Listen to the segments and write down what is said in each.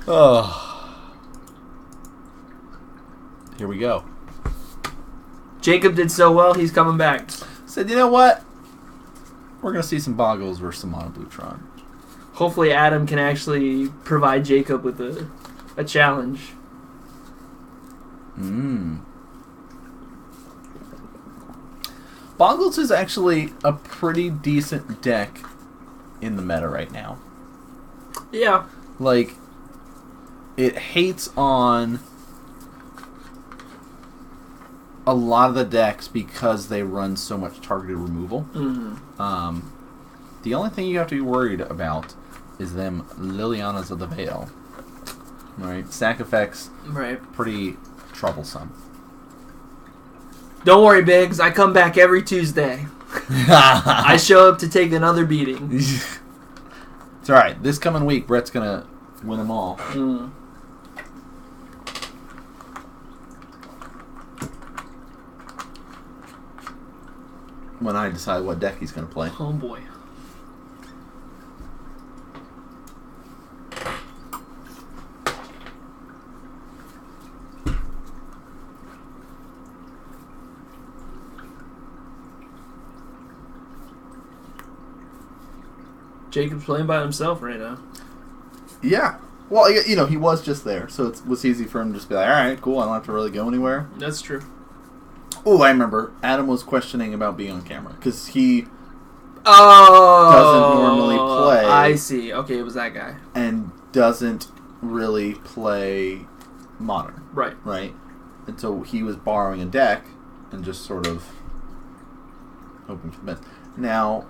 Oh. Here we go. Jacob did so well, he's coming back. Said, you know what? We're going to see some Bogles versus some Mono Blue Tron. Hopefully Adam can actually provide Jacob with a challenge. Bogles is actually a pretty decent deck in the meta right now. Yeah. Like, it hates on a lot of the decks because they run so much targeted removal. Mm-hmm. The only thing you have to be worried about is them Lilianas of the Veil. Right? Stack effects, right. Pretty troublesome. Don't worry, Biggs. I come back every Tuesday. I show up to take another beating. It's alright. This coming week, Brett's going to win them all. When I decide what deck he's going to play. Oh, boy. Jacob's playing by himself right now. Yeah. Well, you know, he was just there, so it was easy for him to just be like, alright, cool, I don't have to really go anywhere. That's true. Oh, I remember. Adam was questioning about being on camera, because he doesn't normally play. I see. Okay, it was that guy. And doesn't really play Modern. Right. Right? And so he was borrowing a deck and just sort of hoping for the best. Now,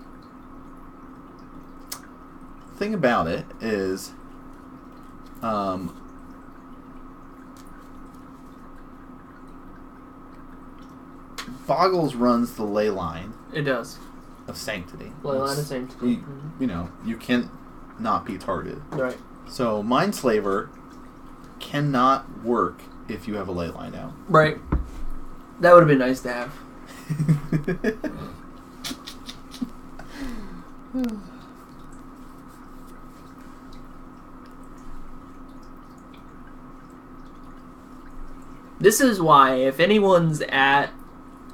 the thing about it is, Bogles runs the ley line. It does. Of Sanctity. Ley line of Sanctity. You know, you can't not be targeted. Right. So Mindslaver cannot work if you have a ley line out. Right. That would have been nice to have. This is why, if anyone's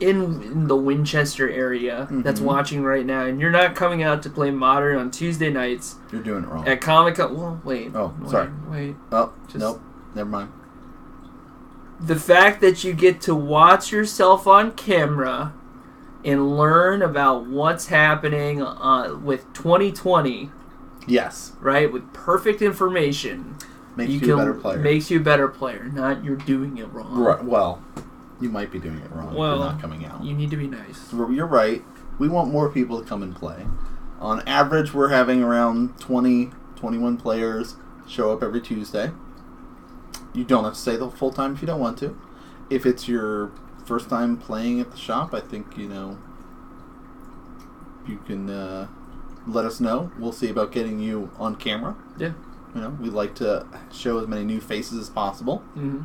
in the Winchester area that's watching right now, and you're not coming out to play Modern on Tuesday nights, you're doing it wrong. At Comic-Con. Well, wait. Oh, sorry. Wait. Oh, nope. Never mind. The fact that you get to watch yourself on camera and learn about what's happening with 2020. Yes. Right? With perfect information. Makes you a better player. Makes you a better player. Not you're doing it wrong. Right. Well, you might be doing it wrong if you're not coming out. You need to be nice. You're right. We want more people to come and play. On average, we're having around 20, 21 players show up every Tuesday. You don't have to stay the full time if you don't want to. If it's your first time playing at the shop, I think, you know, you can let us know. We'll see about getting you on camera. Yeah. You know, we like to show as many new faces as possible. Mm-hmm.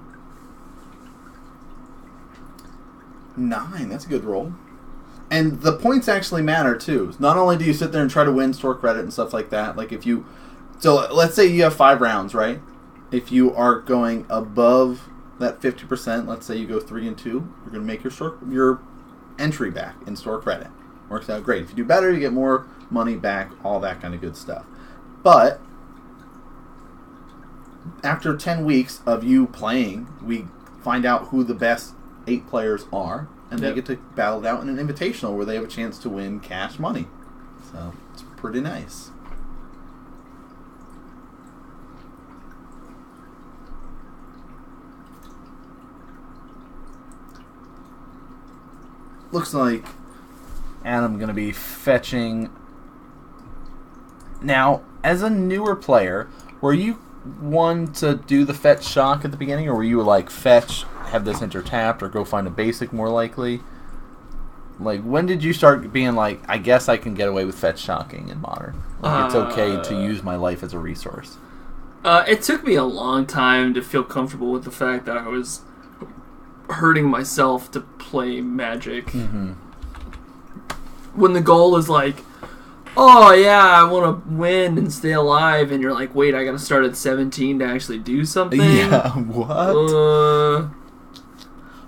9, that's a good roll. And the points actually matter, too. Not only do you sit there and try to win store credit and stuff like that, like if you... So, let's say you have 5 rounds, right? If you are going above that 50%, let's say you go 3 and 2, you're going to make your entry back in store credit. Works out great. If you do better, you get more money back, all that kind of good stuff. But after 10 weeks of you playing, we find out who the best 8 players are, and they get to battle it out in an invitational where they have a chance to win cash money. So, it's pretty nice. Looks like Adam going to be fetching. Now, as a newer player, were you one to do the fetch shock at the beginning, or were you like fetch, have this enter tapped, or go find a basic more likely? Like, when did you start being like, I guess I can get away with fetch shocking in Modern? Like, it's okay to use my life as a resource. It took me a long time to feel comfortable with the fact that I was hurting myself to play Magic. Mm-hmm. When the goal is like, oh yeah, I want to win and stay alive, and you're like, wait, I got to start at 17 to actually do something. Yeah, what?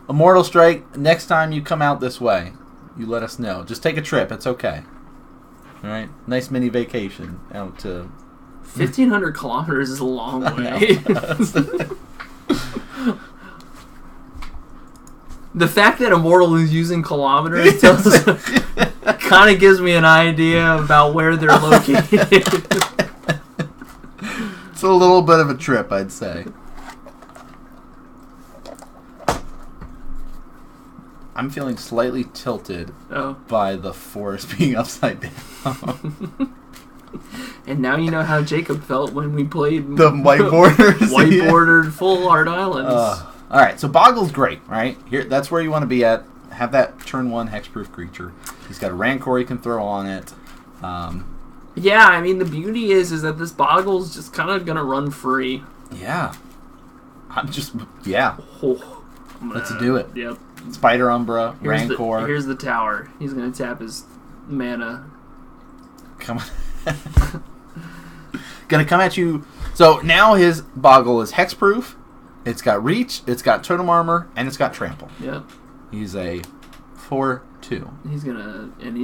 Immortal Strike. Next time you come out this way, you let us know. Just take a trip. It's okay. All right, nice mini vacation out to 1,500 kilometers is a long way. The fact that Immortal is using kilometers kind of gives me an idea about where they're located. It's a little bit of a trip, I'd say. I'm feeling slightly tilted by the forest being upside down. And now you know how Jacob felt when we played the whiteboarders. Whiteboarded full art islands. All right, so Bogles great, right? Here, that's where you want to be at. Have that turn 1 hexproof creature. He's got a Rancor you can throw on it. Yeah, I mean the beauty is that this Bogles just kind of gonna run free. Yeah, let's do it. Yep. Spider Umbra, Rancor. Here's the tower. He's gonna tap his mana. Come on. Gonna come at you. So now his Boggle is hexproof. It's got reach, it's got totem armor, and it's got trample. Yep. He's a 4/2. He's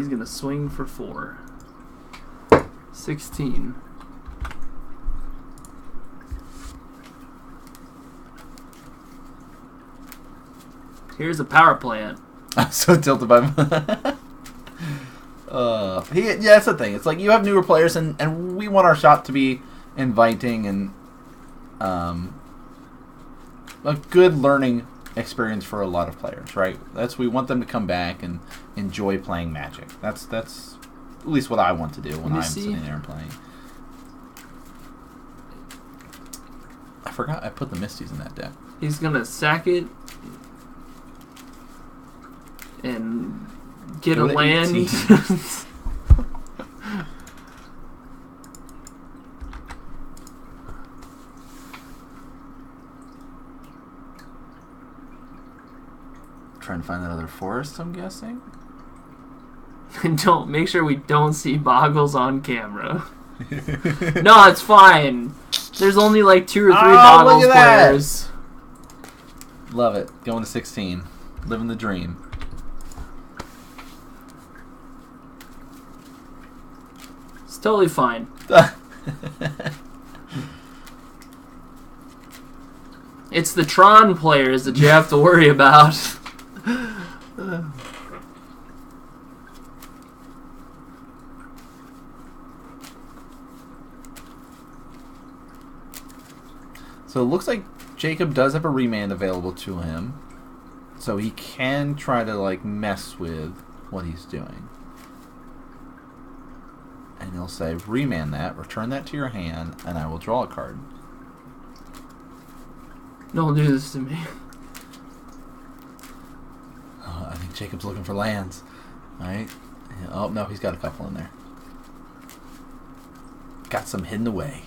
gonna swing for 4. 16. Here's a power plant. I'm so tilted by that's the thing. It's like you have newer players, and we want our shop to be inviting and a good learning experience for a lot of players, right? We want them to come back and enjoy playing Magic. That's at least what I want to do when I'm sitting there and playing. I forgot I put the Misties in that deck. He's gonna sack it and get a land. Trying to find that other forest, I'm guessing. And make sure we don't see Bogles on camera. No, it's fine. There's only like 2 or 3 Bogles players. Love it. Going to 16. Living the dream. It's totally fine. It's the Tron players that you have to worry about. So it looks like Jacob does have a remand available to him. So he can try to mess with what he's doing. And he'll say, remand that, return that to your hand, and I will draw a card. Don't do this to me. I think Jacob's looking for lands. Right? Oh, no, he's got a couple in there. Got some hidden away.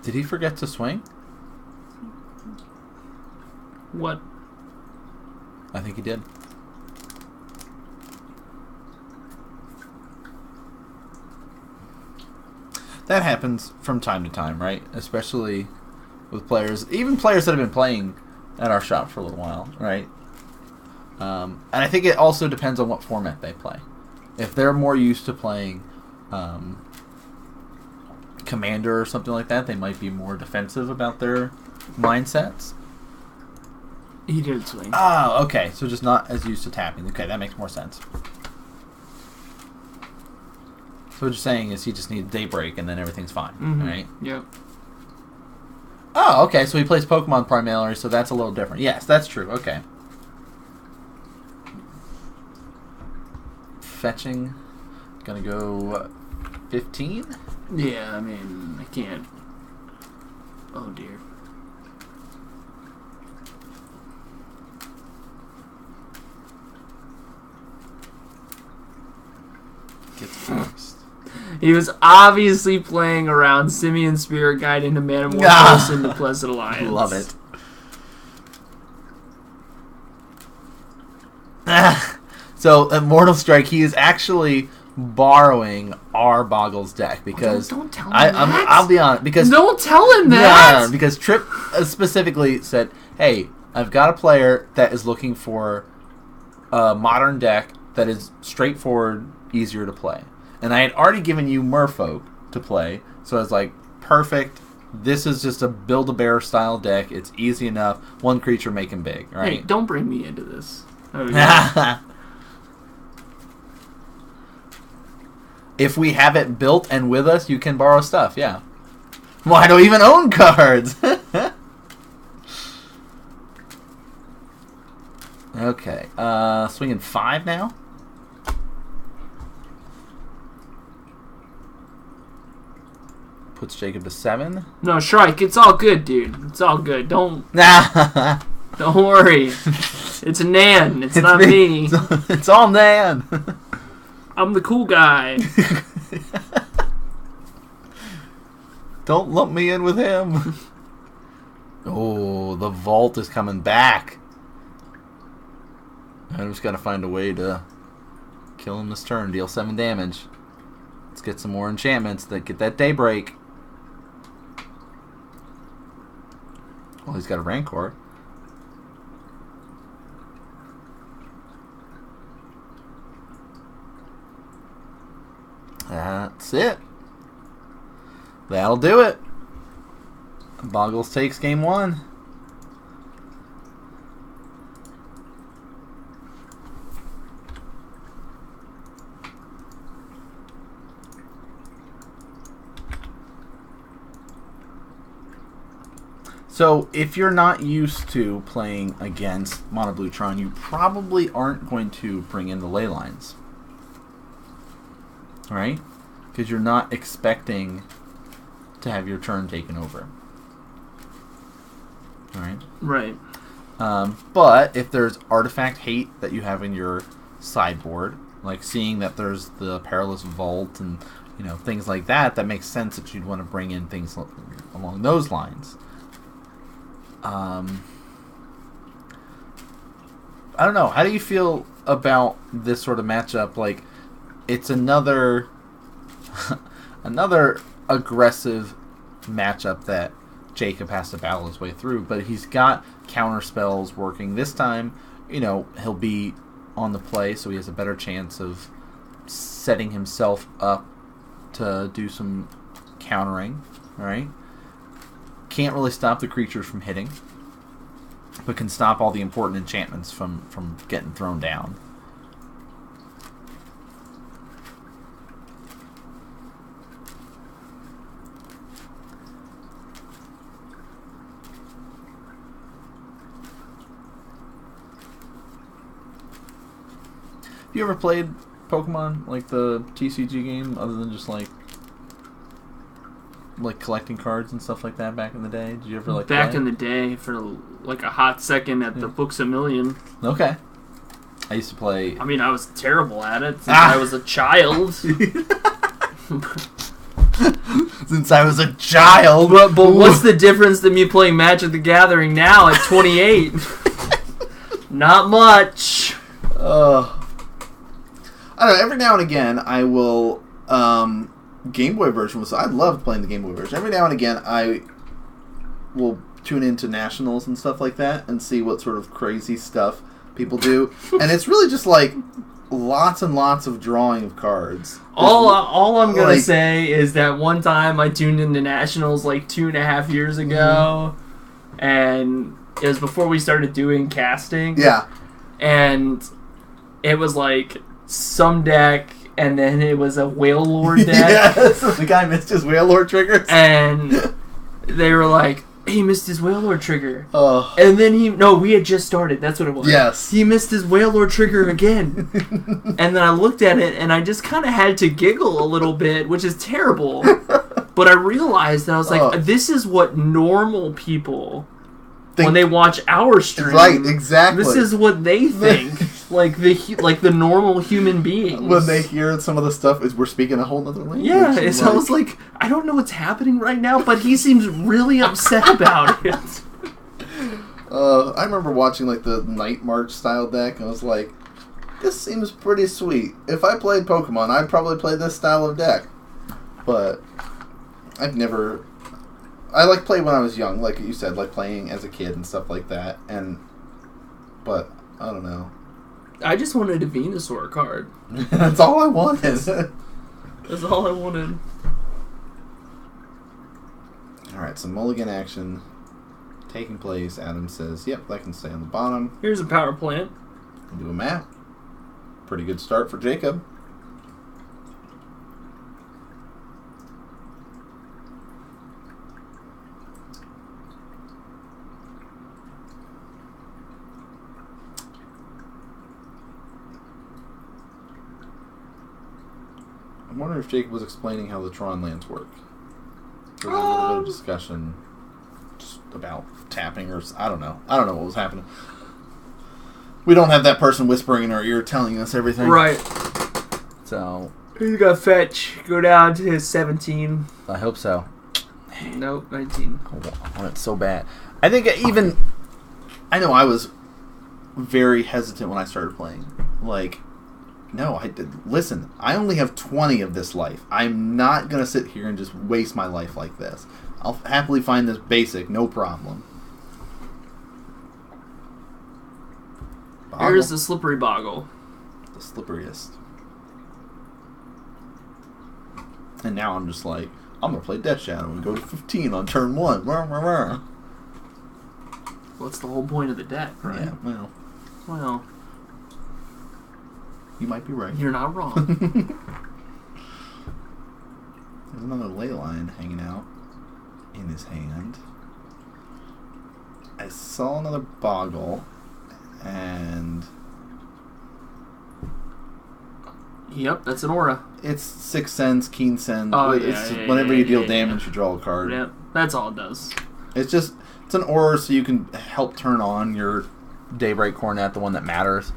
Did he forget to swing? What? I think he did. That happens from time to time, right? Especially with players, even players that have been playing at our shop for a little while, right? And I think it also depends on what format they play. If they're more used to playing Commander or something like that, they might be more defensive about their mindsets. He did swing. Oh, okay. So just not as used to tapping. Okay, that makes more sense. So what you're saying is he just needs Daybreak and then everything's fine, right? Yep. Oh, okay. So he plays Pokemon primarily, so that's a little different. Yes, that's true. Okay. Fetching. Gonna go 15? Yeah, I mean, I can't. Oh, dear. Gets first. He was obviously playing around Simeon Spirit Guide into Metamorphosis into Pleasant Alliance. Love it. So, Immortal Strike, he is actually borrowing our Bogles deck because don't tell him that. I'll be honest, because don't tell him that. Yeah, because Trip specifically said, "Hey, I've got a player that is looking for a modern deck that is straightforward, easier to play." And I had already given you Merfolk to play, so I was like, "Perfect. This is just a Build-A-Bear style deck. It's easy enough. One creature, make him big." Right? Hey, don't bring me into this. Okay. If we have it built and with us, you can borrow stuff, yeah. Well, I don't even own cards! Okay, swinging 5 now? Puts Jacob to 7. No, Shrike, it's all good, dude. It's all good. Don't worry. It's Nan. It's not me. It's all Nan. I'm the cool guy. Don't lump me in with him. Oh, the vault is coming back. I'm just gotta find a way to kill him this turn. Deal 7 damage. Let's get some more enchantments that get that Daybreak. Well, he's got a Rancor. That's it. That'll do it. Bogles takes game 1. So, if you're not used to playing against Mono Blue Tron, you probably aren't going to bring in the ley lines. Right? Because you're not expecting to have your turn taken over. Alright? Right. But if there's artifact hate that you have in your sideboard, like seeing that there's the Perilous Vault and things like that, that makes sense that you'd want to bring in things along those lines. I don't know. How do you feel about this sort of matchup? Like, it's another aggressive matchup that Jacob has to battle his way through, but he's got counter spells working. This time, he'll be on the play, so he has a better chance of setting himself up to do some countering, right? Can't really stop the creatures from hitting, but can stop all the important enchantments from getting thrown down. Have you ever played Pokemon, like the TCG game, other than just like collecting cards and stuff like that back in the day? Did you ever back play? In the day for like a hot second at the Books A Million? Okay. I used to play. I mean, I was terrible at it since I was a child. Since I was a child. But what's the difference than me playing Magic the Gathering now at 28? Not much. I don't know. Every now and again, I will. Game Boy version was. I loved playing the Game Boy version. Every now and again, I will tune into nationals and stuff like that and see what sort of crazy stuff people do. And it's really just like lots and lots of drawing of cards. All I'm gonna say is that one time I tuned into nationals like 2.5 years ago, and it was before we started doing casting. Yeah, and it was like some deck. And then it was a Whale Lord deck. Yes, the guy missed his Whale Lord triggers. And they were like, he missed his Whale Lord trigger. Oh. And then we had just started. That's what it was. Yes. He missed his Whale Lord trigger again. And then I looked at it and I just kind of had to giggle a little bit, which is terrible. But I realized that I was like, this is what normal people, when they watch our stream. Right, exactly. This is what they think. like the normal human beings. When they hear some of the stuff, we're speaking a whole nother language. Yeah, I was like, I don't know what's happening right now, but he seems really upset about it. I remember watching like the Night March style deck, and I was like, this seems pretty sweet. If I played Pokemon, I'd probably play this style of deck. But I played when I was young, like you said, like playing as a kid and stuff like that. But I don't know. I just wanted a Venusaur card. That's all I wanted. That's all I wanted. Alright, so mulligan action taking place. Adam says, yep, that can stay on the bottom. Here's a power plant. Do a map. Pretty good start for Jacob. I wonder if Jacob was explaining how the Tron lands work. There was a little bit of discussion just about tapping, or I don't know. I don't know what was happening. We don't have that person whispering in our ear telling us everything. Right. So He's got fetch. Go down to his 17. I hope so. Nope, 19. I want it so bad. I think I know I was very hesitant when I started playing. Like, no, listen, I only have 20 of this life. I'm not going to sit here and just waste my life like this. I'll happily find this basic, no problem. Boggle. Here's the slippery Boggle. The slipperiest. And now I'm just like, I'm going to play Death Shadow and go to 15 on turn 1. What's the whole point of the deck, right? Yeah, Well, you might be right. you're not wrong. There's another ley line hanging out in his hand. I saw another Boggle, and Yep, that's an aura. it's 6 cents, keen sense. Oh, It's yeah, just yeah, whenever yeah, you deal yeah, damage, you draw a card. Yep, that's all it does. It's an aura so you can help turn on your Daybreak Cornet, the one that matters.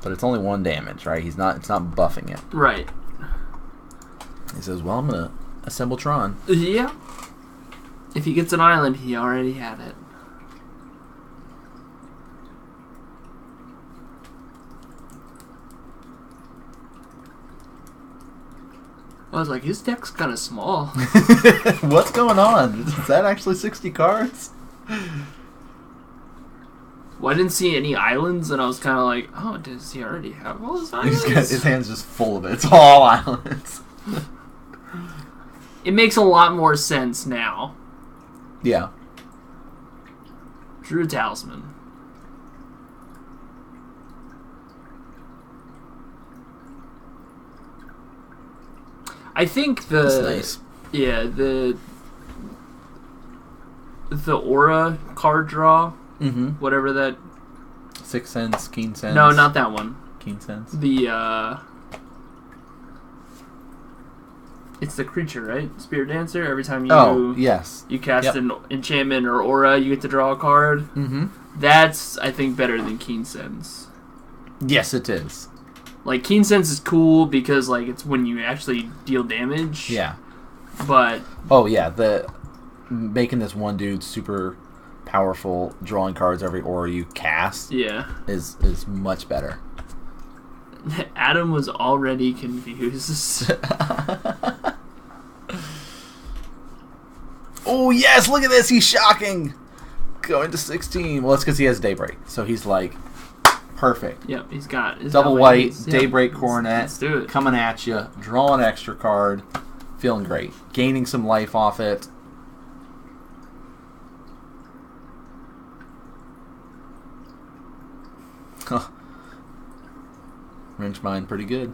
But it's only 1 damage, right? It's not buffing it. Right. He says, well, I'm going to assemble Tron. Yeah. If he gets an island, he already had it. I was like, his deck's kind of small. What's going on? Is that actually 60 cards? Well, I didn't see any islands, and I was kind of like, oh, does he already have all his islands? His hand's just full of it. It's all islands. It makes a lot more sense now. Yeah. Drew Talisman. I think That's nice. Yeah, the aura card draw, whatever that. 6 cents, keen sense. No, not that one. Keen sense. It's the creature, right? Spirit Dancer. Every time you cast an enchantment or aura, you get to draw a card. Mm-hmm. That's, I think, better than Keen Sense. Yes, it is. Like, Keen Sense is cool because, like, it's when you actually deal damage. Yeah. But... Oh, yeah. Making this one dude super powerful, drawing cards every aura you cast is much better. Adam was already confused. Oh, yes! Look at this! He's shocking! Going to 16. Well, that's because he has Daybreak. So he's like, perfect. Yep, he's got... Double white, Daybreak Coronet. Let's do it. Coming at you. Draw an extra card. Feeling great. Gaining some life off it. Huh. Wrench mine pretty good.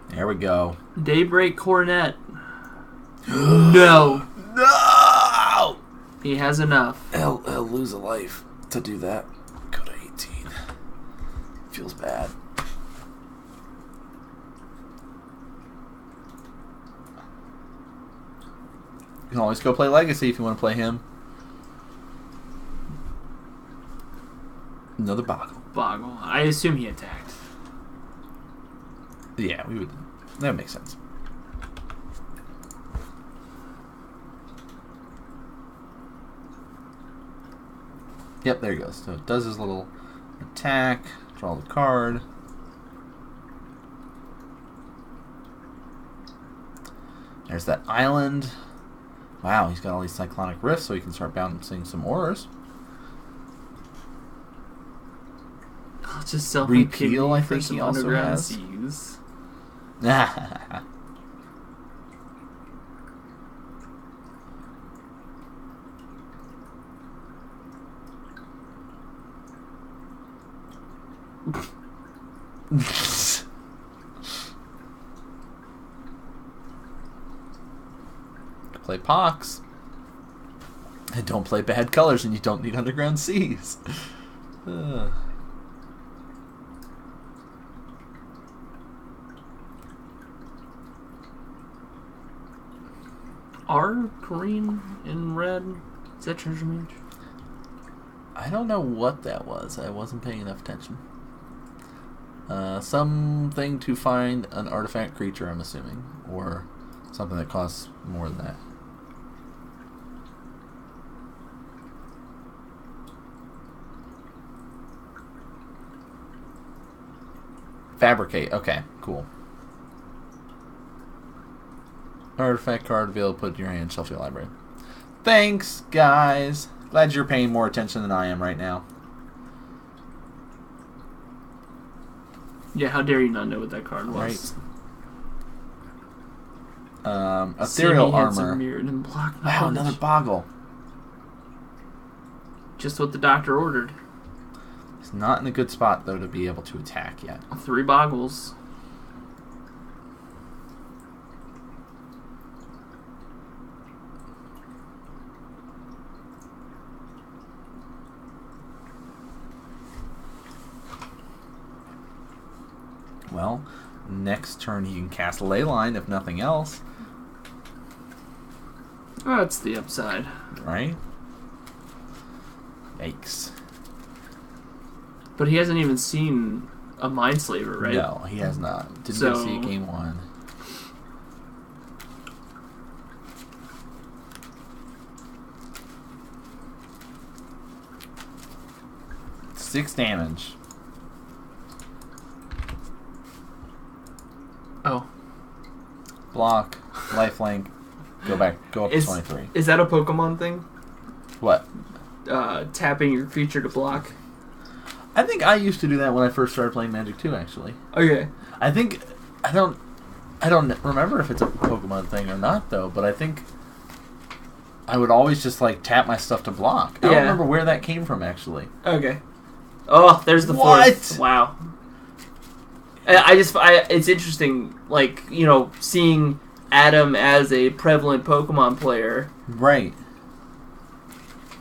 There we go. Daybreak Coronet. No. No! He has enough. He'll lose a life to do that. Go to 18. Feels bad. can always go play Legacy if you want to play him. Another Boggle. Boggle. I assume he attacked. Yeah, we would. That makes sense. Yep, there he goes. So it does his little attack. Draw the card. There's that island. Wow, he's got all these cyclonic rifts, so he can start bouncing some auras. I'll just sell Repeal, I think he also has. Seas. Play Pox. And don't play bad colors, and you don't need underground seas. Are green and red? Is that treasure mage? I don't know what that was. I wasn't paying enough attention. Something to find an artifact creature, I'm assuming. Or something that costs more than that. Fabricate. Okay, cool. Artifact card available, put in your hand, shelf your library. Thanks, guys. Glad you're paying more attention than I am right now. Yeah, how dare you not know what that card was? Right. Ethereal Armor. Mirrored and block Wow, another Boggle. Just what the doctor ordered. He's not in a good spot, though, to be able to attack yet. 3 Bogles. Well, next turn he can cast Leyline, if nothing else. That's the upside. Right? Yikes. But he hasn't even seen a Mindslaver, right? No, he has not. Didn't get to see game 1. Six damage. Oh. Block, lifelink, go up to 23. Is that a Pokemon thing? What? Tapping your creature to block? I think I used to do that when I first started playing Magic 2, actually. Okay. I don't remember if it's a Pokemon thing or not, though, but I think I would always just, like, tap my stuff to block. I don't remember where that came from, actually. Okay. Oh, there's the fourth. Wow. It's interesting, like, you know, seeing Adam as a prevalent Pokemon player. Right.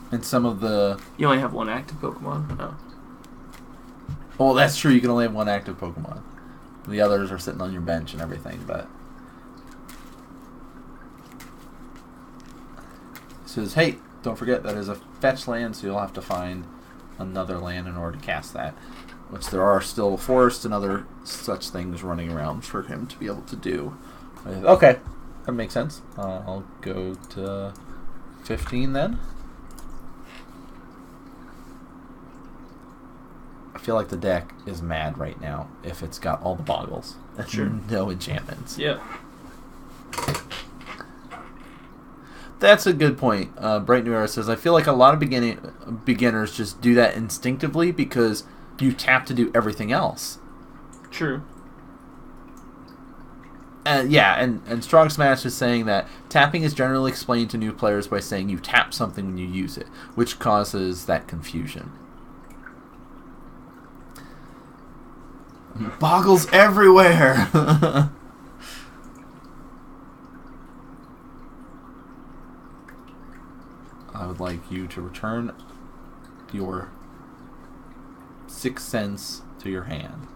And some of the... You only have one active Pokemon? Oh. Well, that's true. You can only have one active Pokemon. The others are sitting on your bench and everything, but... It says, hey, don't forget that is a fetch land, so you'll have to find another land in order to cast that. Which there are still forests and other such things running around for him to be able to do. Okay, that makes sense. I'll go to 15 then. I feel like the deck is mad right now if it's got all the Boggles. Sure. No enchantments. Yeah. That's a good point. Bright New Era says, I feel like a lot of beginners just do that instinctively because you tap to do everything else. True. And Strong Smash is saying that tapping is generally explained to new players by saying you tap something when you use it, which causes that confusion. Boggles everywhere! I would like you to return your 6 cents to your hand.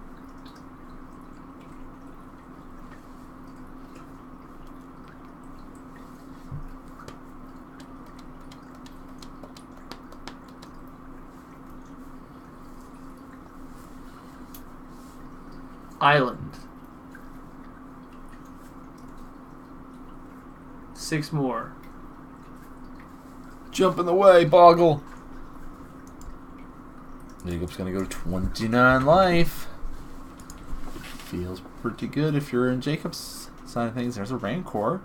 Island. 6 more. Jump in the way, Boggle. Jacob's going to go to 29 life. Feels pretty good if you're in Jacob's side of things. There's a Rancor.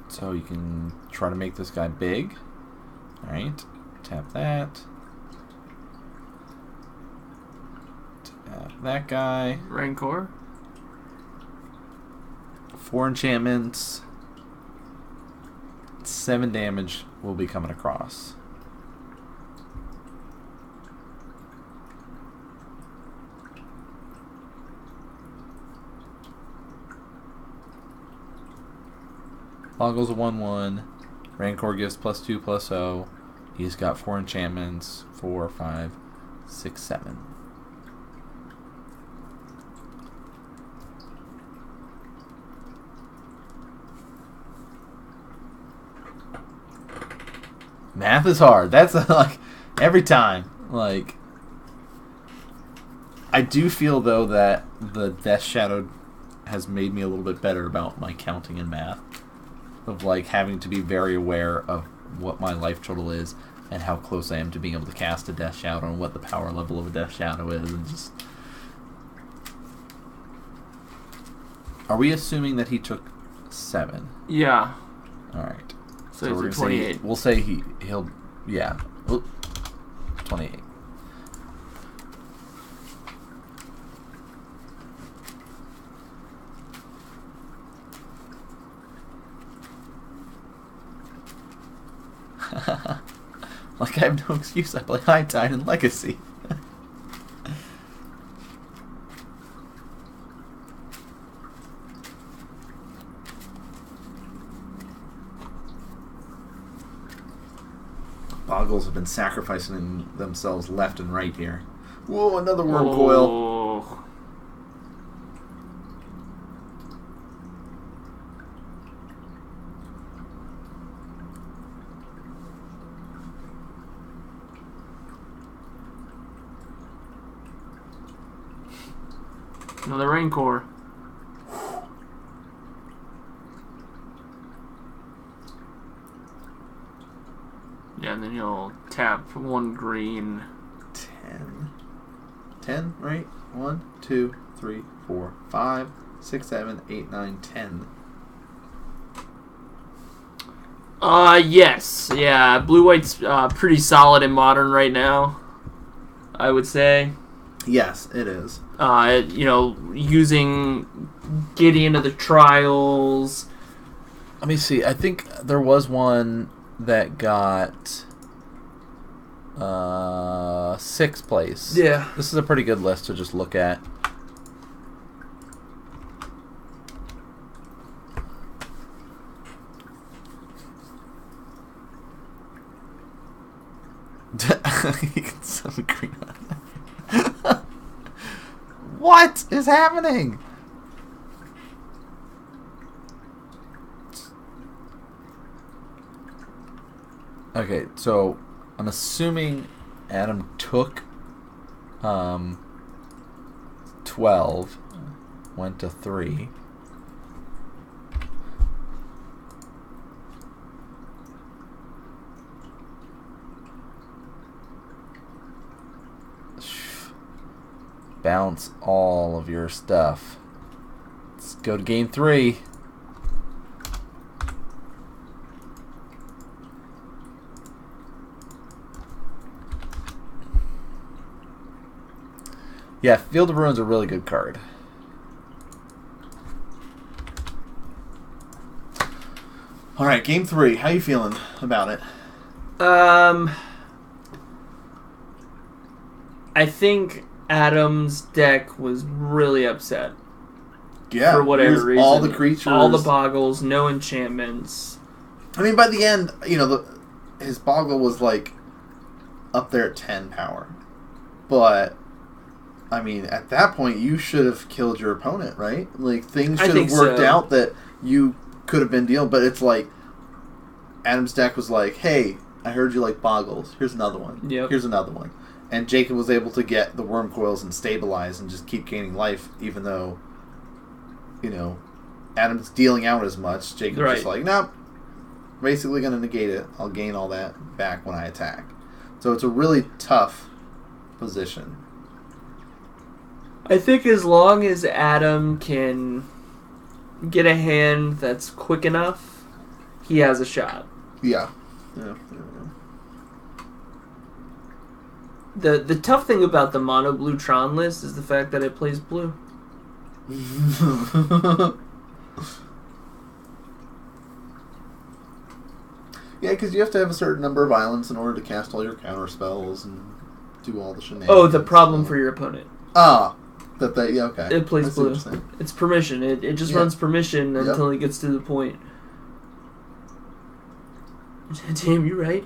So you can try to make this guy big. Alright. Tap that. Tap that guy. Rancor. 4 enchantments. 7 damage will be coming across. Bogles a 1/1. Rancor gives +2/+0. He's got 4 enchantments. 4, 5, 6, 7. Math is hard. That's like every time. Like, I do feel though that the Death Shadow has made me a little bit better about my counting and math. Of like having to be very aware of what my life total is and how close I am to being able to cast a Death Shadow and what the power level of a Death Shadow is, and just. Are we assuming that he took 7? Yeah. All right. So we're he's at 28. We'll say he'll yeah. Oop, 28. Like I have no excuse. I play High Tide and Legacy. Bogles have been sacrificing themselves left and right here. Whoa, another worm coil. Another Rancor. Yeah, and then you'll tap 1 green. 10. 10, right? 1, 2, 3, 4, 5, 6, 7, 8, 9, 10. Yes. Yeah, blue-white's pretty solid in Modern right now, I would say. Yes, it is. Using Gideon of the Trials. Let me see. I think there was one that got 6th place. Yeah. This is a pretty good list to just look at. You can summon green on that. What is happening? Okay, so I'm assuming Adam took 12, went to 3. Bounce all of your stuff. Let's go to game 3. Yeah, Field of Ruin's a really good card. All right, game 3. How you feeling about it? I think Adam's deck was really upset. Yeah, for whatever reason. All the creatures, all the Bogles, no enchantments. I mean, by the end, his Boggle was like up there at 10 power, but I mean, at that point, you should have killed your opponent, right? Like things should have worked out that you could have been dealing. But it's like Adam's deck was like, "Hey, I heard you like Bogles. Here's another one. Yep. Here's another one." And Jacob was able to get the worm coils and stabilize and just keep gaining life, even though, Adam's dealing out as much. Jacob's just like, nope, basically going to negate it. I'll gain all that back when I attack. So it's a really tough position. I think as long as Adam can get a hand that's quick enough, he has a shot. Yeah. The tough thing about the mono blue Tron list is the fact that it plays blue. Yeah, because you have to have a certain number of islands in order to cast all your counter spells and do all the shenanigans. Oh, the problem for your opponent. Yeah, okay. It plays blue. It's permission. It just runs permission until it gets to the point. Damn, you're right.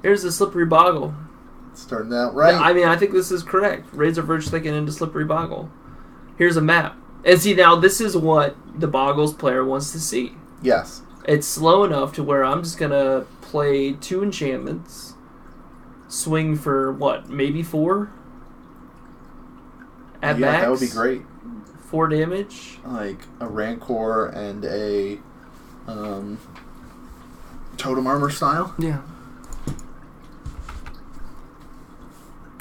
Here's the Slippery Boggle. Starting out right. I mean, I think this is correct. Razor Verge Thicken into Slippery Boggle. Here's a map. And see, now this is what the Boggles player wants to see. Yes. It's slow enough to where I'm just going to play 2 enchantments, swing for, maybe 4? At max? That would be great. 4 damage. Like a Rancor and a Totem Armor style? Yeah.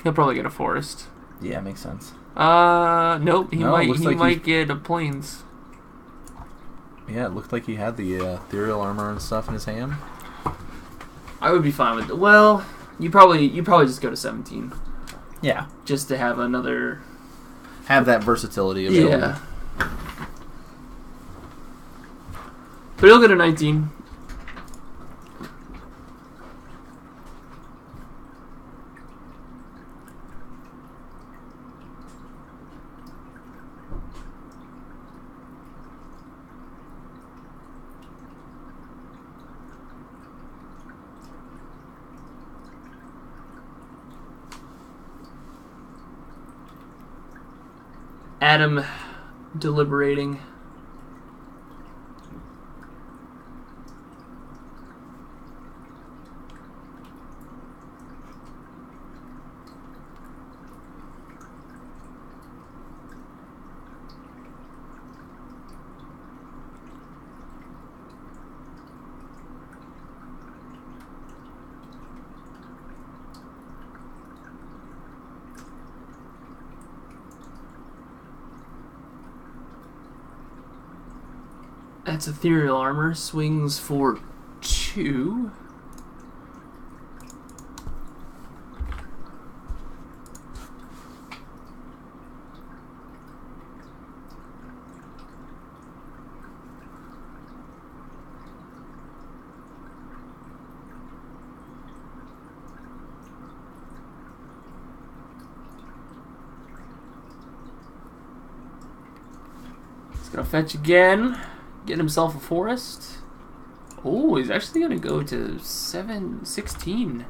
He'll probably get a Forest. Yeah, makes sense. Nope. He might get a Plains. Yeah, it looked like he had the ethereal armor and stuff in his hand. I would be fine with it. Well, you probably just go to 17. Yeah. Just to have another... Have that versatility available. Yeah. But he'll get a 19. Adam deliberating. That's ethereal armor. Swings for 2. He's gonna fetch again. Get himself a Forest. Oh, he's actually going to go to 16.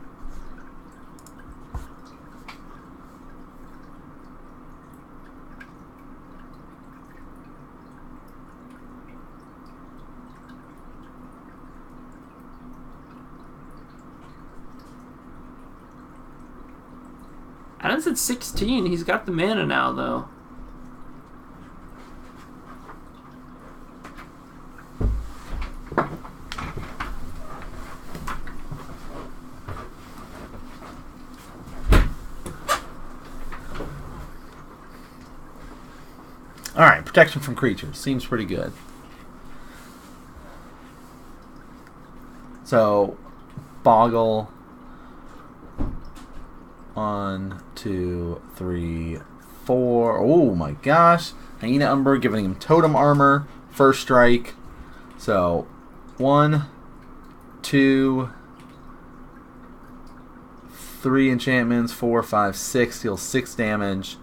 Adam's at 16. He's got the mana now, though. Alright, protection from creatures. Seems pretty good. So, Boggle. 1, 2, 3, 4. Oh my gosh. Hyena Umber giving him totem armor. First strike. So, 1, 2, 3 enchantments. 4, 5, 6. Deals 6 damage.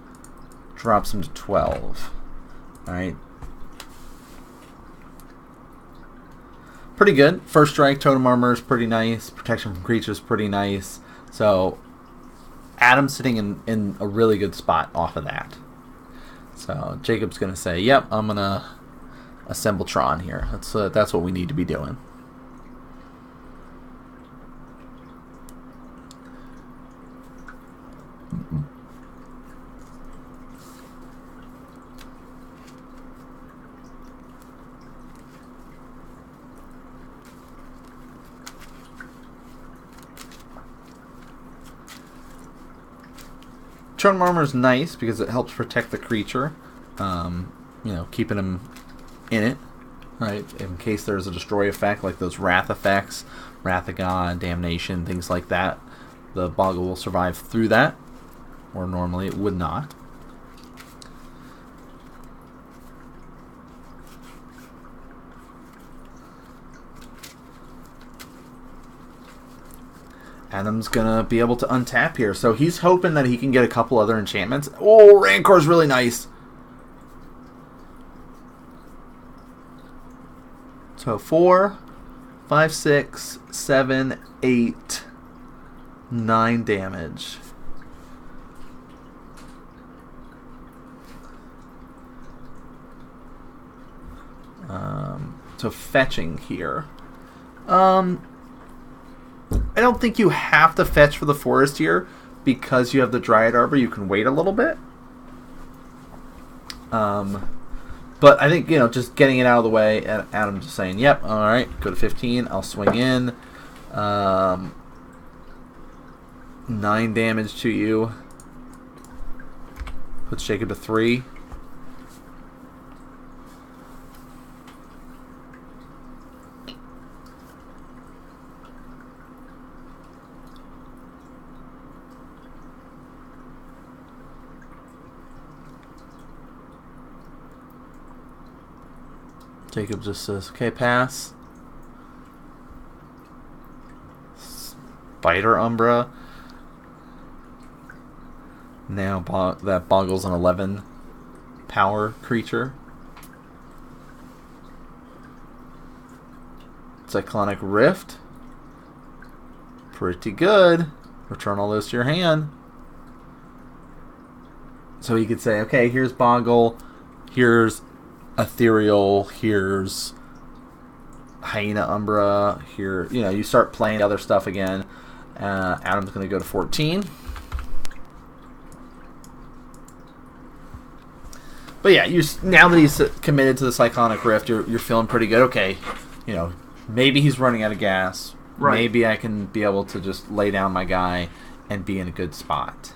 Drops him to 12. Alright. Pretty good. First strike, totem armor is pretty nice. Protection from creatures pretty nice. So, Adam's sitting in a really good spot off of that. So, Jacob's going to say, yep, I'm going to assemble Tron here. That's what we need to be doing. Tron armor is nice because it helps protect the creature, keeping him in it, right? In case there's a destroy effect, like those Wrath effects, Wrath of God, Damnation, things like that. The Boggle will survive through that, or normally it would not. Adam's gonna be able to untap here, so he's hoping that he can get a couple other enchantments. Oh, Rancor's really nice. So 4, 5, 6, 7, 8, 9 damage. So fetching here. I don't think you have to fetch for the forest here because you have the Dryad Arbor. You can wait a little bit. But I think, just getting it out of the way, and Adam just saying, yep, all right, go to 15. I'll swing in. 9 damage to you. Puts Jacob to 3. Jacob just says, okay, pass. Spider Umbra. Now that Bogles an 11 power creature. Cyclonic Rift. Pretty good. Return all those to your hand. So you could say, okay, here's Boggle. Here's Ethereal, here's Hyena Umbra, here, you start playing other stuff again. Adam's going to go to 14. But yeah, now that he's committed to the Cyclonic Rift, you're feeling pretty good. Okay, maybe he's running out of gas. Right. Maybe I can be able to just lay down my guy and be in a good spot.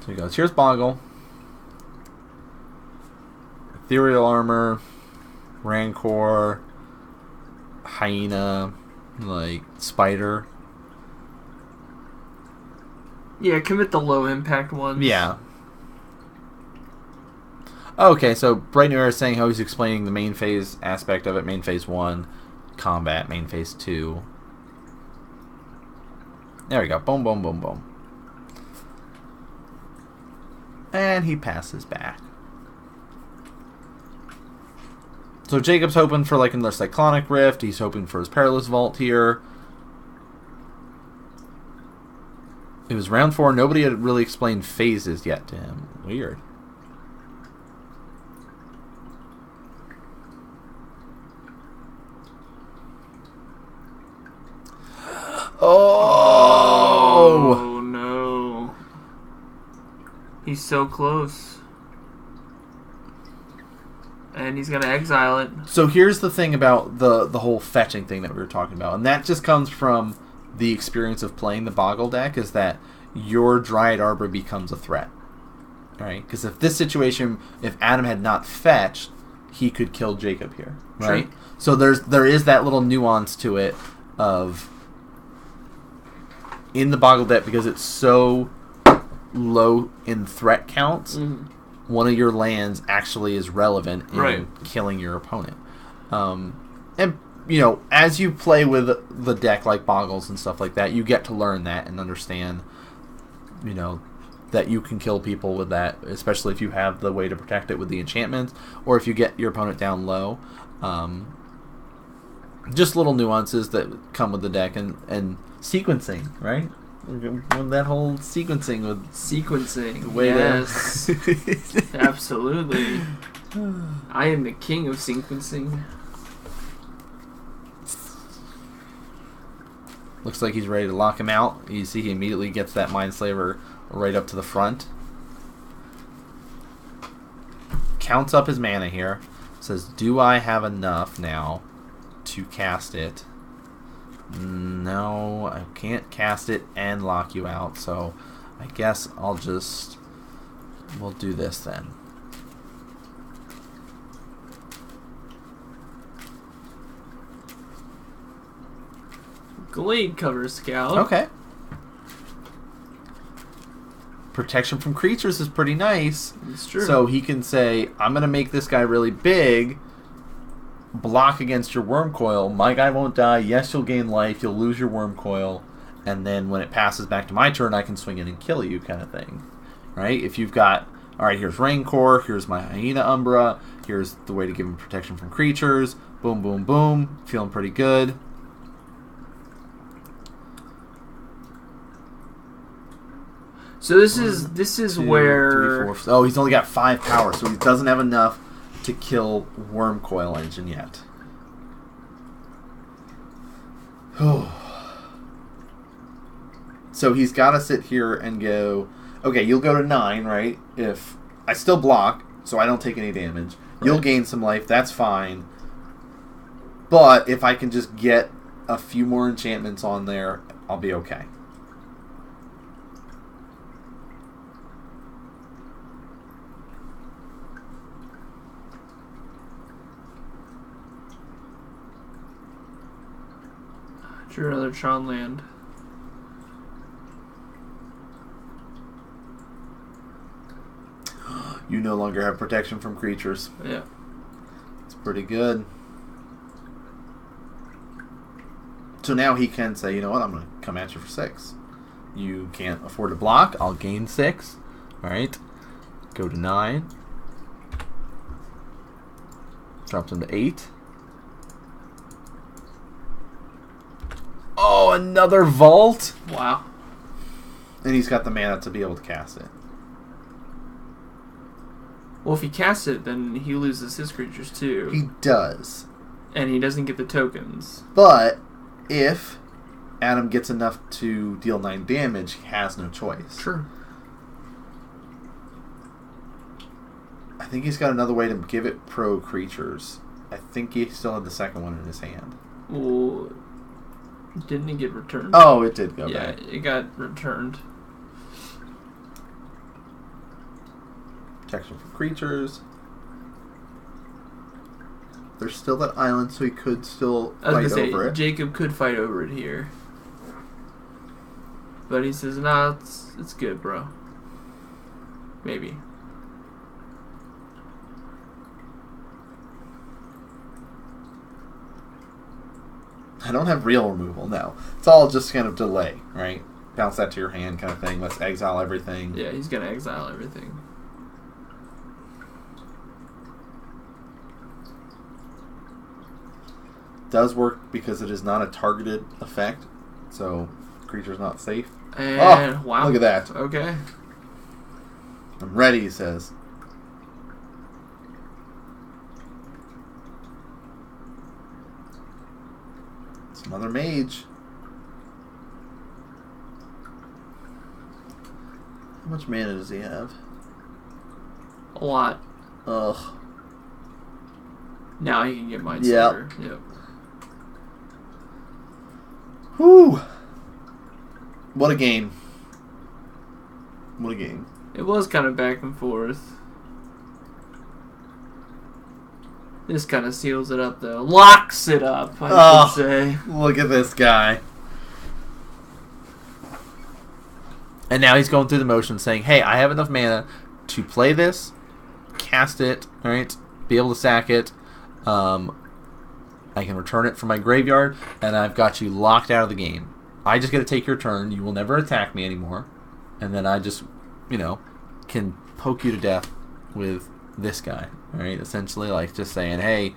So he goes, here's Boggle. Ethereal Armor, Rancor, Hyena, Spider. Yeah, commit the low impact ones. Yeah. Okay, so Bright New Era is saying how he's explaining the main phase aspect of it. Main phase 1, combat. Main phase 2. There we go. Boom, boom, boom, boom. And he passes back. So Jacob's hoping for another Cyclonic Rift. He's hoping for his Perilous Vault here. It was round 4. Nobody had really explained phases yet to him. Weird. Oh no. He's so close. And he's going to exile it. So here's the thing about the whole fetching thing that we were talking about. And that just comes from the experience of playing the Boggle deck, is that your Dryad Arbor becomes a threat. Right? Because if this situation, if Adam had not fetched, he could kill Jacob here. Right? True. So there is that little nuance to it of, in the Boggle deck, because it's so low in threat counts, one of your lands actually is relevant in killing your opponent. And, as you play with the deck like Boggles and stuff like that, you get to learn that and understand, that you can kill people with that, especially if you have the way to protect it with the enchantments, or if you get your opponent down low. Just little nuances that come with the deck and sequencing, right? That whole sequencing. Yes. Absolutely. I am the king of sequencing. Looks like he's ready to lock him out. You see he immediately gets that Mindslaver right up to the front. counts up his mana here. Says, do I have enough now to cast it? No, I can't cast it and lock you out, so I guess we'll do this then. Glade cover Scout. Okay. Protection from creatures is pretty nice. It's true. So he can say, I'm going to make this guy really big, block against your worm coil. My guy won't die. Yes, you'll gain life. You'll lose your worm coil. And then when it passes back to my turn, I can swing in and kill you, kind of thing. Right? If you've got, all right, here's Raincore, here's my Hyena Umbra, here's the way to give him protection from creatures. Boom, boom, boom. Feeling pretty good. So this is where... 3, 4, oh, he's only got 5 power, so he doesn't have enough to kill Worm Coil Engine yet. So he's got to sit here and go, okay, you'll go to 9, right? If I still block, so I don't take any damage. Right. You'll gain some life, that's fine. But if I can just get a few more enchantments on there, I'll be okay. Sure, another Tron land. You no longer have protection from creatures. Yeah. It's pretty good. So now he can say, you know what, I'm going to come at you for 6. You can't afford to block. I'll gain 6. Alright. Go to 9. Drops him to 8. Oh, another vault? Wow. And he's got the mana to be able to cast it. Well, if he casts it, then he loses his creatures too. He does. And he doesn't get the tokens. But if Adam gets enough to deal 9 damage, he has no choice. Sure. I think he's got another way to give it pro creatures. I think he still had the second one in his hand. Well, didn't it get returned? Oh, it did go back. Yeah, it got returned. Protection for creatures. There's still that island, so he could still fight over it. Jacob could fight over it here. But he says, nah, it's good, bro. Maybe. I don't have real removal, no. It's all just kind of delay, right? Bounce that to your hand kind of thing. Let's exile everything. Yeah, he's going to exile everything. Does work because it is not a targeted effect, so the creature's not safe. And wow. Look at that. Okay. I'm ready, he says. It's another mage. How much mana does he have? A lot. Ugh. Now he can get Mindslinger. Yep. Whew. What a game. What a game. It was kind of back and forth. This kind of seals it up, though. Locks it up, I should say. Look at this guy. And now he's going through the motion saying, hey, I have enough mana to play this, cast it, alright, be able to sack it, I can return it from my graveyard, and I've got you locked out of the game. I just get to take your turn, you will never attack me anymore, and then I just, can poke you to death with this guy, alright? Essentially, like, just saying, hey,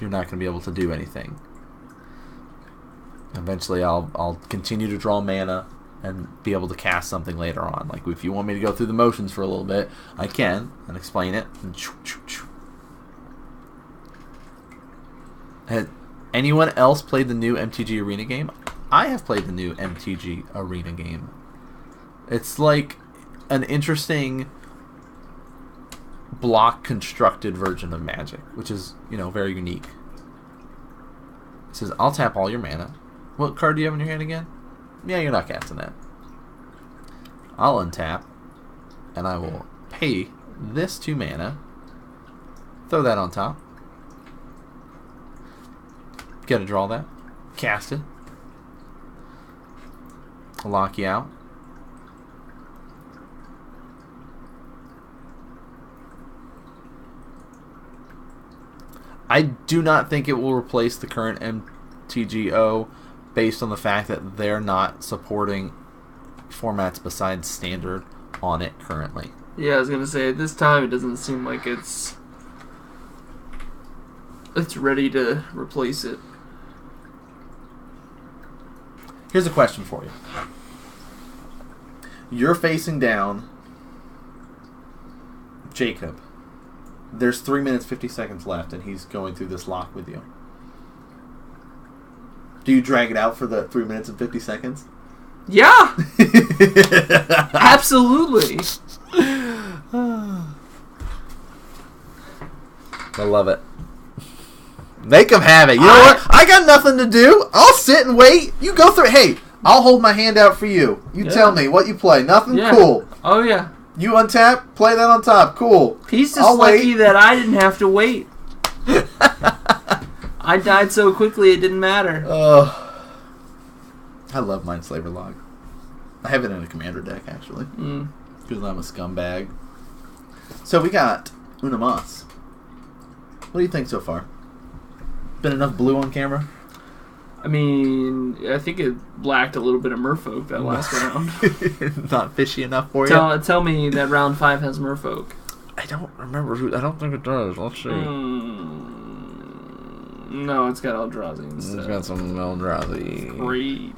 you're not going to be able to do anything. Eventually, I'll continue to draw mana and be able to cast something later on. Like, if you want me to go through the motions for a little bit, I can, and explain it. And Had anyone else played the new MTG Arena game? I have played the new MTG Arena game. It's like an interesting block constructed version of Magic, which is, very unique. It says, I'll tap all your mana. What card do you have in your hand again? Yeah, you're not casting that. I'll untap, and I will pay this 2 mana. Throw that on top. Gotta draw that. Cast it. I'll lock you out. I do not think it will replace the current MTGO based on the fact that they're not supporting formats besides Standard on it currently. Yeah, I was going to say, at this time it doesn't seem like it's ready to replace it. Here's a question for you. You're facing down Jacob. There's 3 minutes 50 seconds left, and he's going through this lock with you. Do you drag it out for the 3 minutes and 50 seconds? Yeah! Absolutely! I love it. Make them have it. You know what? I got nothing to do. I'll sit and wait. You go through it. Hey, I'll hold my hand out for you. You tell me what you play. Nothing? Yeah. Cool. Oh, yeah. You untap, play that on top. Cool. He's just lucky that I didn't have to wait. I died so quickly it didn't matter. I love Mindslaver Log. I have it in a commander deck, actually. Because I'm a scumbag. So we got Una Mas. What do you think so far? Been enough blue on camera? I mean, I think it lacked a little bit of Merfolk that last round. Not fishy enough for you? Tell me that round 5 has Merfolk. I don't remember who. I don't think it does. Let's see. No, it's got Eldrazi instead. It's got some Eldrazi. Great.